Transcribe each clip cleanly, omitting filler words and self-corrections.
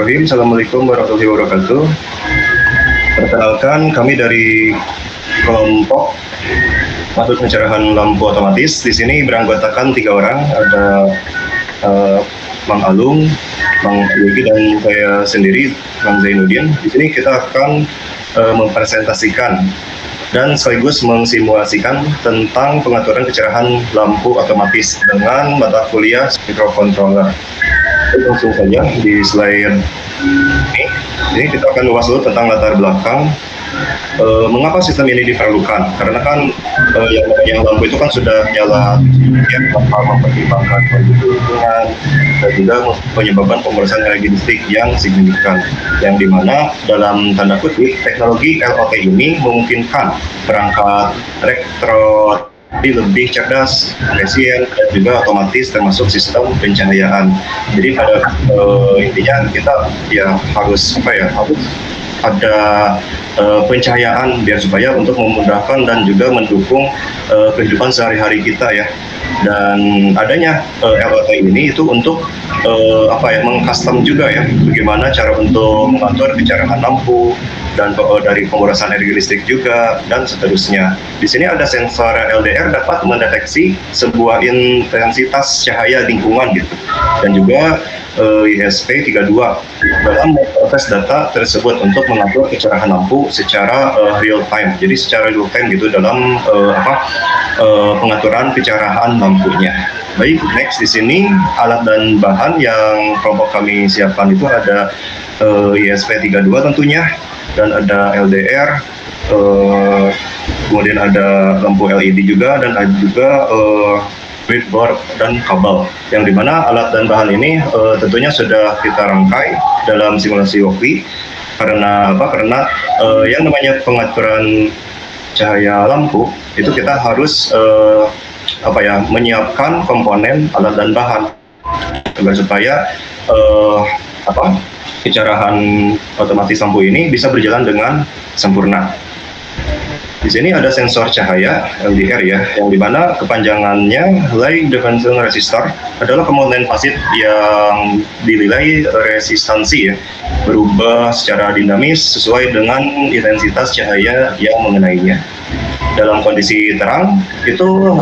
Bismillahirrahmanirrahim. Assalamualaikum warahmatullahi wabarakatuh. Perkenalkan, kami dari kelompok Metode Pencerahan Lampu Otomatis. Di sini beranggotakan 3 orang, ada Mang Alung, Mang Yogi, dan saya sendiri, Mang Zainuddin. Di sini kita akan mempresentasikan dan sekaligus mensimulasikan tentang pengaturan kecerahan lampu otomatis dengan mata kuliah microcontroller. Langsung saja di slide ini. Jadi kita akan bahas dulu tentang latar belakang mengapa sistem ini diperlukan. Karena kan yang lampu itu kan sudah nyala ya, tanpa mempertimbangkan kondisi lingkungan dan juga menyebabkan pemborosan energi listrik yang signifikan. Yang dimana dalam tanda kutip teknologi LOT ini memungkinkan perangkat elektronik lebih cerdas, efisien, dan juga otomatis termasuk sistem pencahayaan. Jadi pada intinya kita ya harus harus ada pencahayaan biar supaya untuk memudahkan dan juga mendukung kehidupan sehari-hari kita ya. Dan adanya LOT ini itu untuk mengcustom juga ya, bagaimana cara untuk mengatur kecerahan lampu dan dari pemborosan energi listrik juga dan seterusnya. Di sini ada sensor LDR dapat mendeteksi sebuah intensitas cahaya lingkungan gitu, dan juga ESP32 dalam proses data tersebut untuk mengatur kecerahan lampu secara real time. Jadi secara real time gitu dalam pengaturan kecerahan lampunya. Baik, next di sini alat dan bahan yang kelompok kami siapkan itu ada ESP32 tentunya, dan ada LDR, kemudian ada lampu LED juga, dan ada juga breadboard dan kabel, yang dimana alat dan bahan ini tentunya sudah kita rangkai dalam simulasi WOKWI. Karena yang namanya pengaturan cahaya lampu itu kita harus menyiapkan komponen alat dan bahan agar supaya kecerahan otomatis lampu ini bisa berjalan dengan sempurna. Di sini ada sensor cahaya LDR ya, yang dimana kepanjangannya Light Diffusion Resistor adalah komponen pasif yang dinilai resistansi ya, berubah secara dinamis sesuai dengan intensitas cahaya yang mengenainya. Dalam kondisi terang itu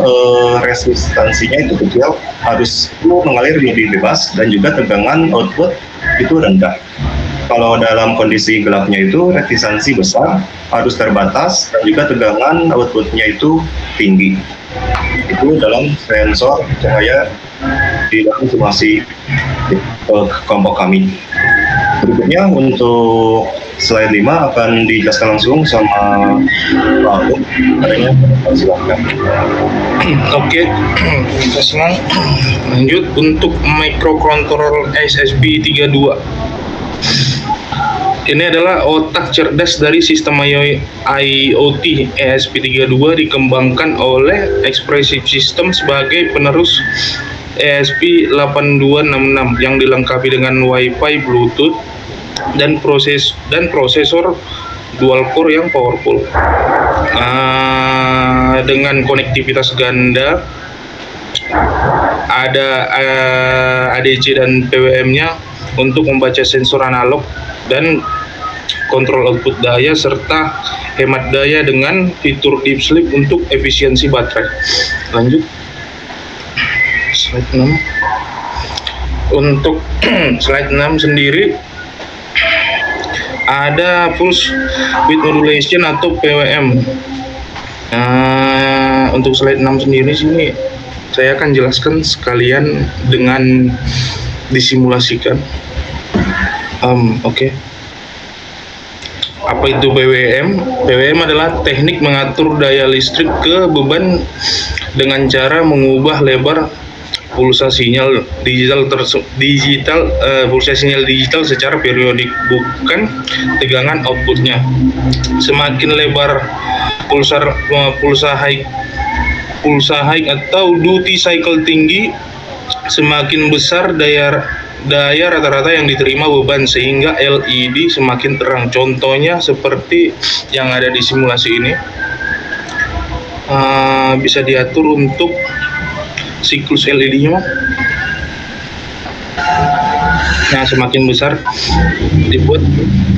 resistansinya itu kecil, harus mengalir lebih bebas, dan juga tegangan output itu rendah. Kalau dalam kondisi gelapnya itu resistansi besar, harus terbatas, dan juga tegangan outputnya itu tinggi. Itu dalam sensor cahaya di dalam simulasi kelompok kami. Berikutnya untuk slide 5 akan dijelaskan langsung sama Pak Alung. Adanya, silakan. Oke, kita senang. Lanjut untuk microcontroller SSP32. Ini adalah otak cerdas dari sistem IoT. ESP32 dikembangkan oleh Expressive System sebagai penerus ESP8266 yang dilengkapi dengan Wi-Fi, Bluetooth, dan prosesor dual core yang powerful. Dengan konektivitas ganda, ada ADC dan PWM-nya untuk membaca sensor analog dan kontrol output daya, serta hemat daya dengan fitur deep sleep untuk efisiensi baterai. Lanjut slide 6. Untuk slide 6 sendiri ada pulse width modulation atau PWM. Untuk slide 6 sendiri sini saya akan jelaskan sekalian dengan disimulasikan. Oke. Apa itu PWM? PWM adalah teknik mengatur daya listrik ke beban dengan cara mengubah lebar pulsa sinyal digital secara periodik, bukan tegangan outputnya. Semakin lebar pulsa high atau duty cycle tinggi, semakin besar daya rata-rata yang diterima beban, sehingga LED semakin terang. Contohnya seperti yang ada di simulasi ini. Bisa diatur untuk siklus LED-nya. Nah, semakin besar dibuat.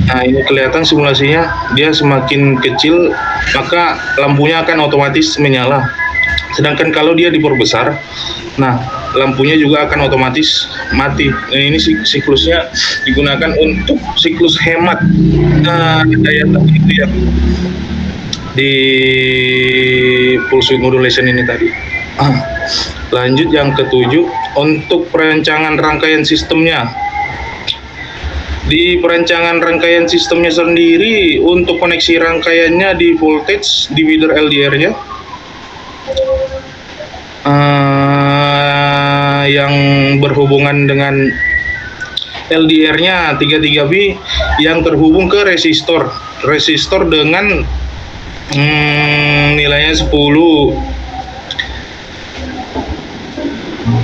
Nah, ini kelihatan simulasinya, dia semakin kecil maka lampunya akan otomatis menyala. Sedangkan kalau dia diperbesar, nah lampunya juga akan otomatis mati. Nah, ini siklusnya digunakan untuk siklus hemat daya tadi itu ya di pulse width modulation ini tadi. Lanjut yang ketujuh, untuk perancangan rangkaian sistemnya. Di perancangan rangkaian sistemnya sendiri, untuk koneksi rangkaiannya di voltage divider LDR-nya yang berhubungan dengan LDR-nya 33B yang terhubung ke resistor dengan nilainya 10,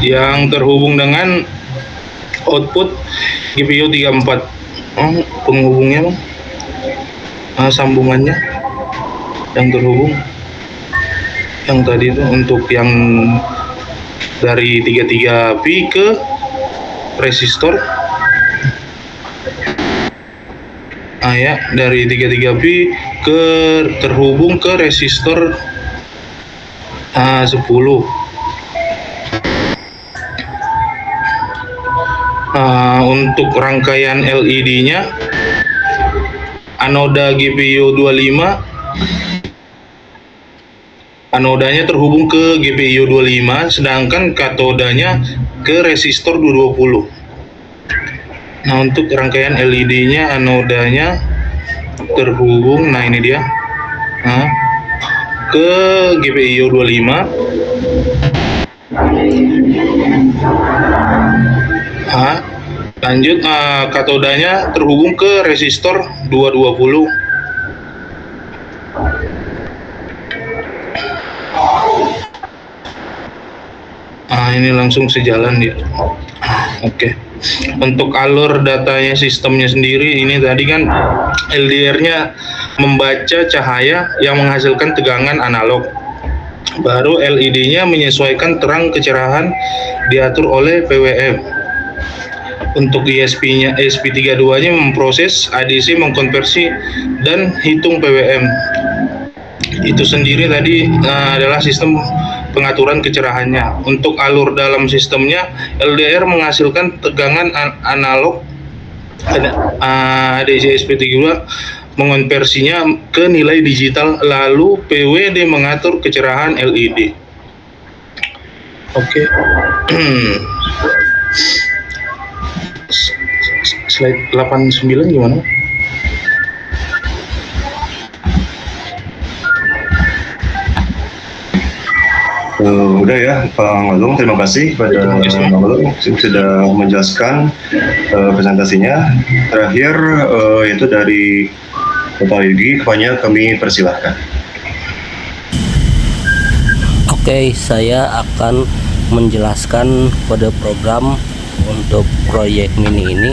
yang terhubung dengan output GPIO 34. Penghubungnya sambungannya yang terhubung yang tadi itu untuk yang dari 33B ke resistor. Ya, dari 33B ke terhubung ke resistor 10. Untuk rangkaian LED-nya, anoda GPIO 25, anodanya terhubung ke GPIO 25, sedangkan katodanya ke resistor 220. Nah, untuk rangkaian LED-nya, anodanya terhubung, nah ini dia, ke GPIO 25. Lanjut, katodanya terhubung ke resistor 220. Ini langsung sejalan dia. Oke. Untuk alur datanya sistemnya sendiri, ini tadi kan LDR-nya membaca cahaya yang menghasilkan tegangan analog. Baru LED-nya menyesuaikan terang kecerahan, diatur oleh PWM. Untuk ESP-nya, ESP32-nya memproses, ADC mengkonversi dan hitung PWM. Itu sendiri tadi adalah sistem pengaturan kecerahannya. Untuk alur dalam sistemnya, LDR menghasilkan tegangan analog, ADC ESP32 mengonversinya ke nilai digital, lalu PWD mengatur kecerahan LED. Oke. Slide 89 gimana? Udah ya, Pak Malung. Terima kasih pada Pak Malung sudah menjelaskan presentasinya. Terakhir yaitu dari Bapak Yugi, kepannya kami persilahkan. Oke, saya akan menjelaskan kode program untuk proyek mini ini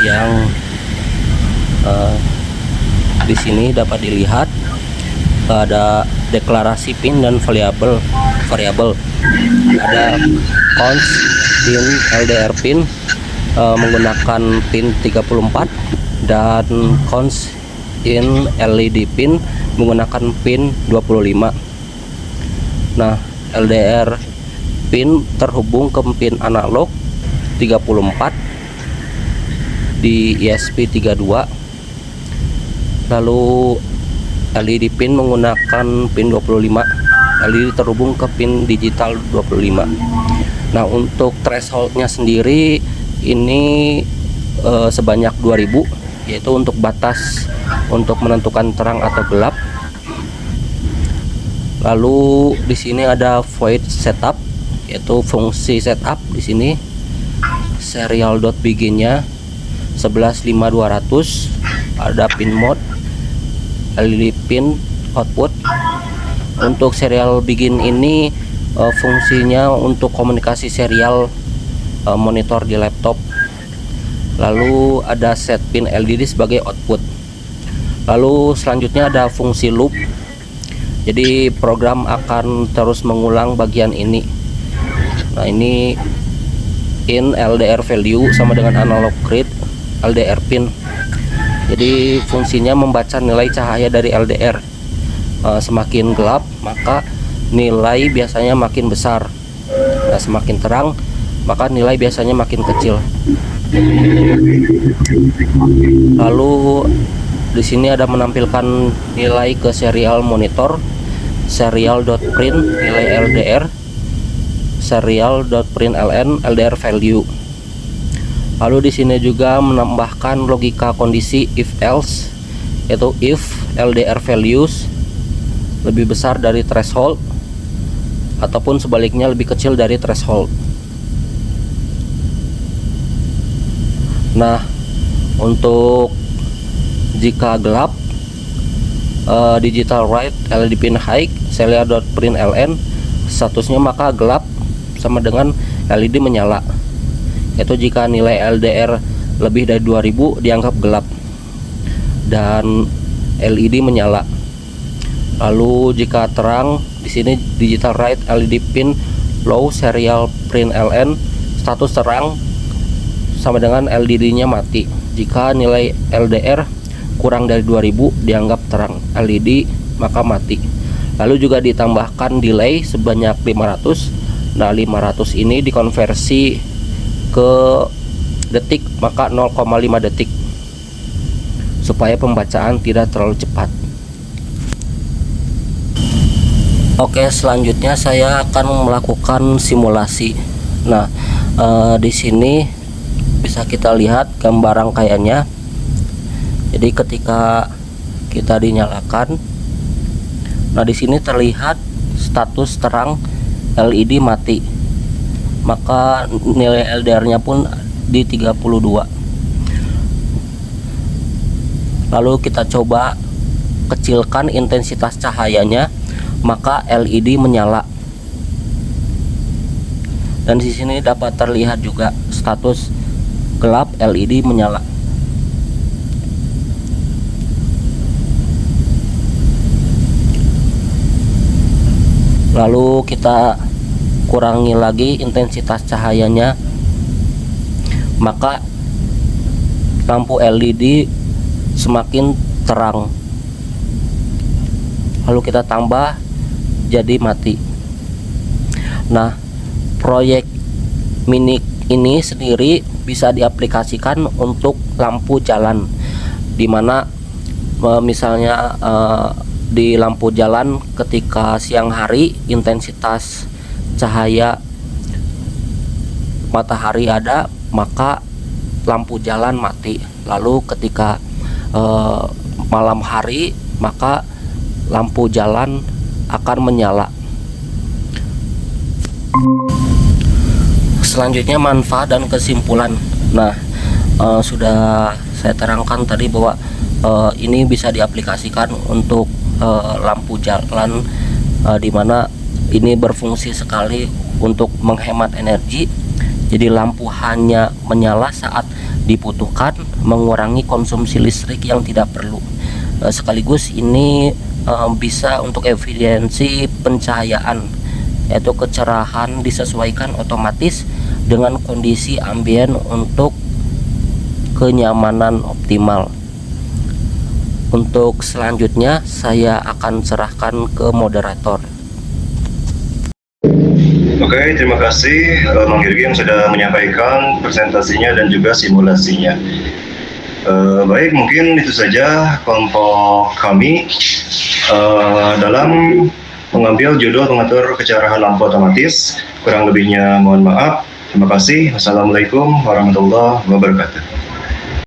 yang di sini dapat dilihat ada deklarasi pin dan variabel. Ada cons pin LDR pin menggunakan pin 34 dan cons in LED pin menggunakan pin 25. Nah, LDR pin terhubung ke pin analog 34 di ESP32. Lalu LED pin menggunakan pin 25. LED terhubung ke pin digital 25. Nah, untuk thresholdnya sendiri ini sebanyak 2000, yaitu untuk batas untuk menentukan terang atau gelap. Lalu di sini ada void setup, yaitu fungsi setup di sini. Serial dot begin-nya 115200, ada pin mode, LED pin output. Untuk serial begin ini fungsinya untuk komunikasi serial monitor di laptop. Lalu ada set pin LED sebagai output. Lalu selanjutnya ada fungsi loop. Jadi program akan terus mengulang bagian ini. Nah, ini in LDR value sama dengan analog read LDR pin. Jadi fungsinya membaca nilai cahaya dari LDR. Semakin gelap maka nilai biasanya makin besar. Nah, semakin terang maka nilai biasanya makin kecil. Lalu di sini ada menampilkan nilai ke serial monitor, serial.print nilai LDR, serial.print ln LDR value. Lalu di sini juga menambahkan logika kondisi if else, yaitu if LDR values lebih besar dari threshold ataupun sebaliknya lebih kecil dari threshold. Nah, untuk jika gelap, digital write LED pin high serial.print ln statusnya maka gelap sama dengan LED menyala, yaitu jika nilai LDR lebih dari 2000 dianggap gelap dan LED menyala. Lalu jika terang, di sini digital write LED pin low serial print ln status terang sama dengan LED-nya mati. Jika nilai LDR kurang dari 2000 dianggap terang, LED maka mati. Lalu juga ditambahkan delay sebanyak 500. Nah, 500 ini dikonversi ke detik maka 0,5 detik supaya pembacaan tidak terlalu cepat. Oke, selanjutnya saya akan melakukan simulasi. Nah, di sini bisa kita lihat gambar rangkaiannya. Jadi ketika kita dinyalakan, nah di sini terlihat status terang LED mati, maka nilai LDR-nya pun di 32. Lalu kita coba kecilkan intensitas cahayanya, maka LED menyala. Dan di sini dapat terlihat juga status gelap LED menyala. Lalu kita kurangi lagi intensitas cahayanya, maka lampu LED semakin terang. Lalu kita tambah jadi mati. Nah, proyek mini ini sendiri bisa diaplikasikan untuk lampu jalan, dimana misalnya di lampu jalan ketika siang hari intensitas cahaya matahari ada, maka lampu jalan mati. Lalu ketika malam hari maka lampu jalan akan menyala. Selanjutnya manfaat dan kesimpulan. Nah, sudah saya terangkan tadi bahwa ini bisa diaplikasikan untuk lampu jalan, dimana ini berfungsi sekali untuk menghemat energi. Jadi lampu hanya menyala saat dibutuhkan, mengurangi konsumsi listrik yang tidak perlu. Sekaligus ini bisa untuk efisiensi pencahayaan, yaitu kecerahan disesuaikan otomatis dengan kondisi ambien untuk kenyamanan optimal. Untuk selanjutnya saya akan serahkan ke moderator. Oke, terima kasih Mang Girgi yang sudah menyampaikan presentasinya dan juga simulasinya. Baik, mungkin itu saja kelompok kami dalam mengambil judul pengatur kecerahan lampu otomatis. Kurang lebihnya mohon maaf. Terima kasih. Wassalamualaikum warahmatullahi wabarakatuh.